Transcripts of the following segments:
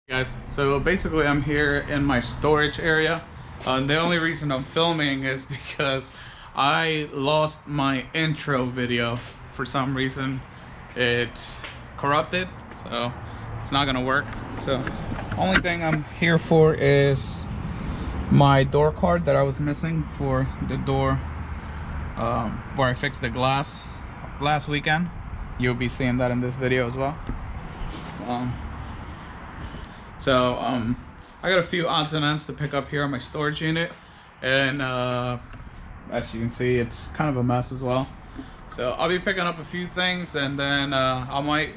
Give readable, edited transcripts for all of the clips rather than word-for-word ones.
Guys, so basically I'm here in my storage area. The only reason I'm filming is because I lost my intro video for some reason. It's corrupted, so it's not gonna work. So only thing I'm here for is my door card that I was missing for the door where I fixed the glass last weekend. You'll be seeing that in this video as well. So I got a few odds and ends to pick up here on my storage unit, and as you can see, it's kind of a mess as well. So I'll be picking up a few things, and then I might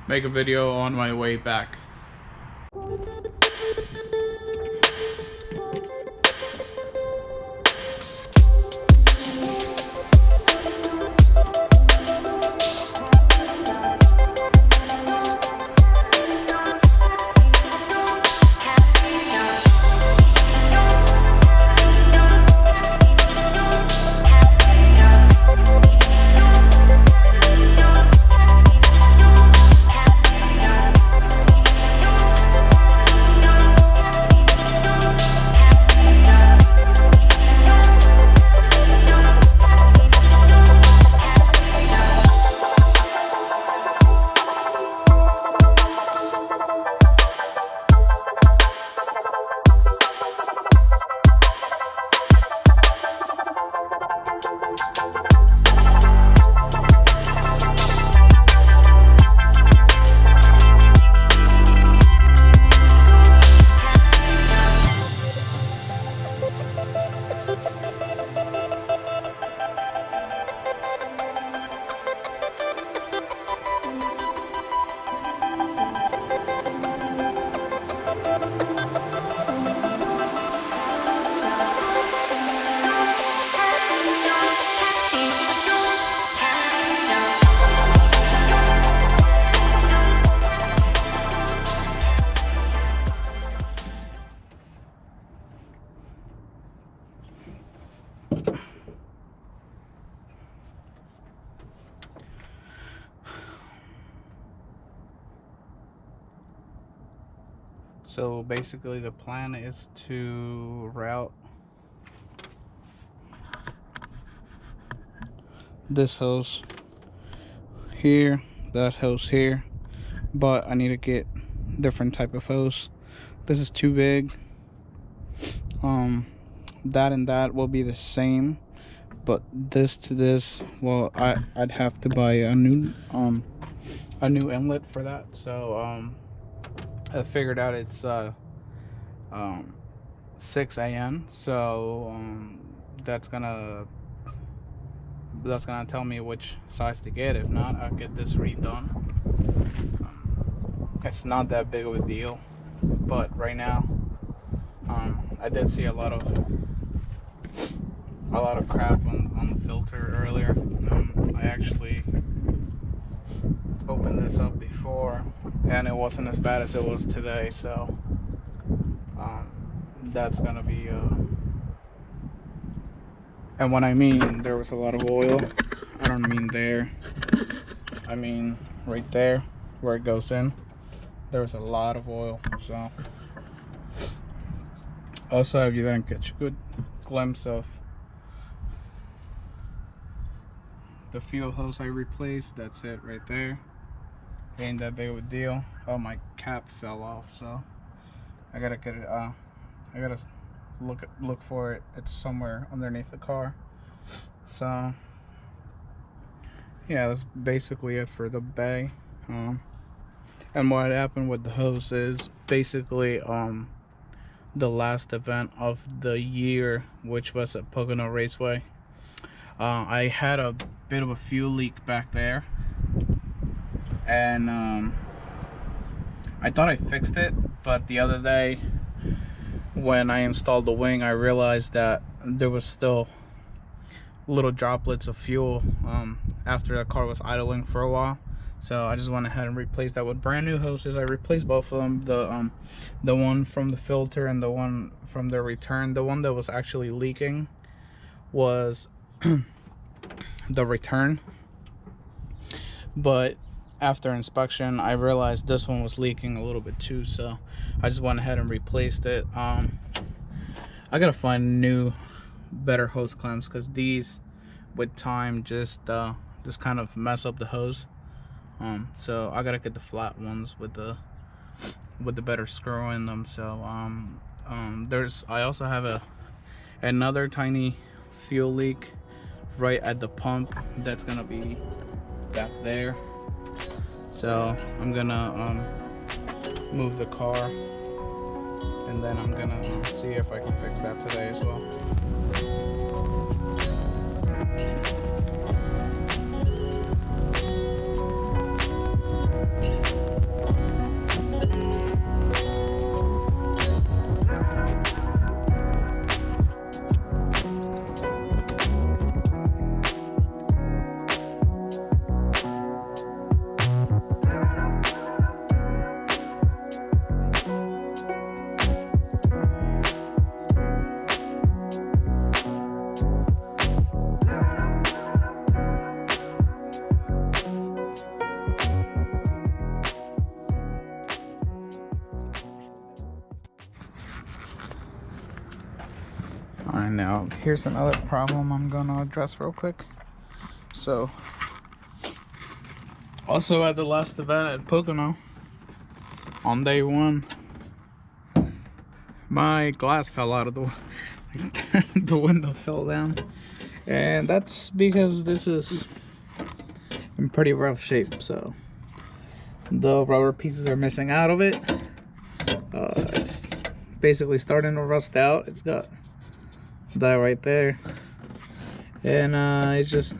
make a video on my way back. So basically the plan is to route this hose here, that hose here, but I need to get different type of hose. This is too big. That and that will be the same, but this to this, well, I'd have to buy a new inlet for that. So I figured out it's 6 AN, so that's gonna tell me which size to get. If not, I'll get this redone. It's not that big of a deal, but right now I did see a lot of crap on the filter earlier. I actually opened this up before and it wasn't as bad as it was today, so that's gonna be and when I mean there was a lot of oil, I don't mean there, I mean right there where it goes in. There was a lot of oil. So also, if you didn't get a good glimpse of the fuel hose I replaced, that's it right there. Ain't that big of a deal. Oh, my cap fell off, so I gotta get it. I gotta look for it. It's somewhere underneath the car. So yeah, that's basically it for the bay. And what happened with the hose is basically the last event of the year, which was at Pocono Raceway. I had a bit of a fuel leak back there, and I thought I fixed it, but the other day when I installed the wing, I realized that there was still little droplets of fuel after the car was idling for a while. So I just went ahead and replaced that with brand new hoses. I replaced both of them, the one from the filter and the one from the return. The one that was actually leaking was the return, but after inspection, I realized this one was leaking a little bit too, so I just went ahead and replaced it. I gotta find new, better hose clamps, because these, with time, just kind of mess up the hose. So I gotta get the flat ones with the better screw in them. So I also have another tiny fuel leak right at the pump that's gonna be back there. So I'm gonna move the car, and then I'm gonna see if I can fix that today as well. Alright, now here's another problem I'm gonna address real quick. So, also at the last event at Pocono, on day 1, my glass fell out of the window fell down, and that's because this is in pretty rough shape. So the rubber pieces are missing out of it. It's basically starting to rust out. It's got that right there, and it's just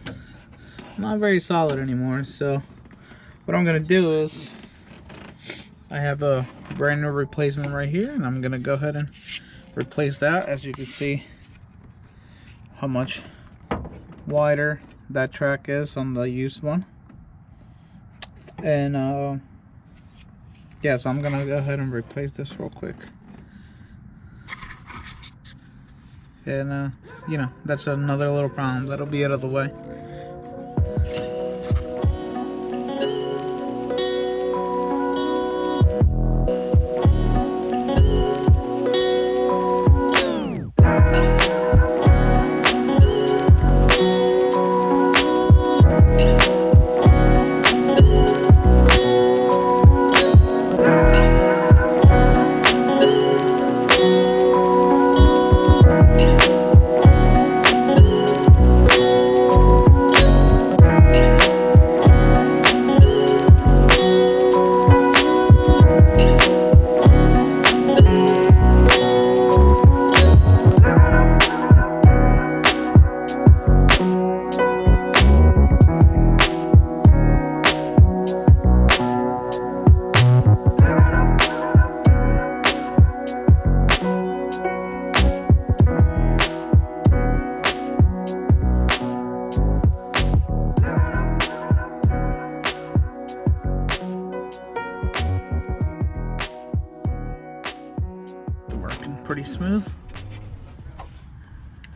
not very solid anymore. So what I'm gonna do is, I have a brand new replacement right here, and I'm gonna go ahead and replace that. As you can see how much wider that track is on the used one. And yeah, so I'm gonna go ahead and replace this real quick. And you know, that's another little problem that'll be out of the way. Pretty smooth.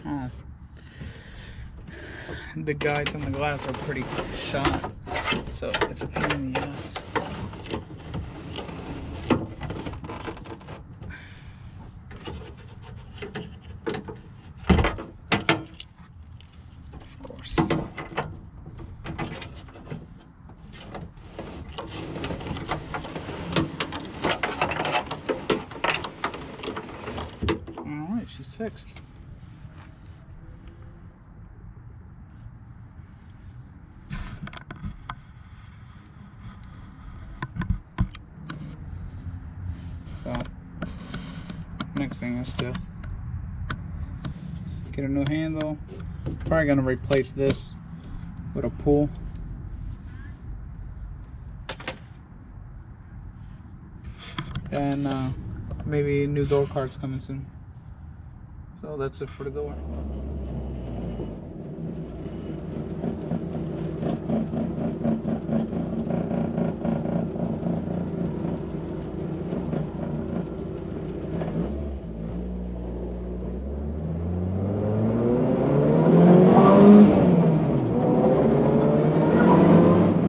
Oh, the guides on the glass are pretty shot, so it's a pain in the ass. Of course. She's fixed. So, next thing is to get a new handle. Probably gonna replace this with a pull. And maybe new door cards coming soon. So that's it for the door.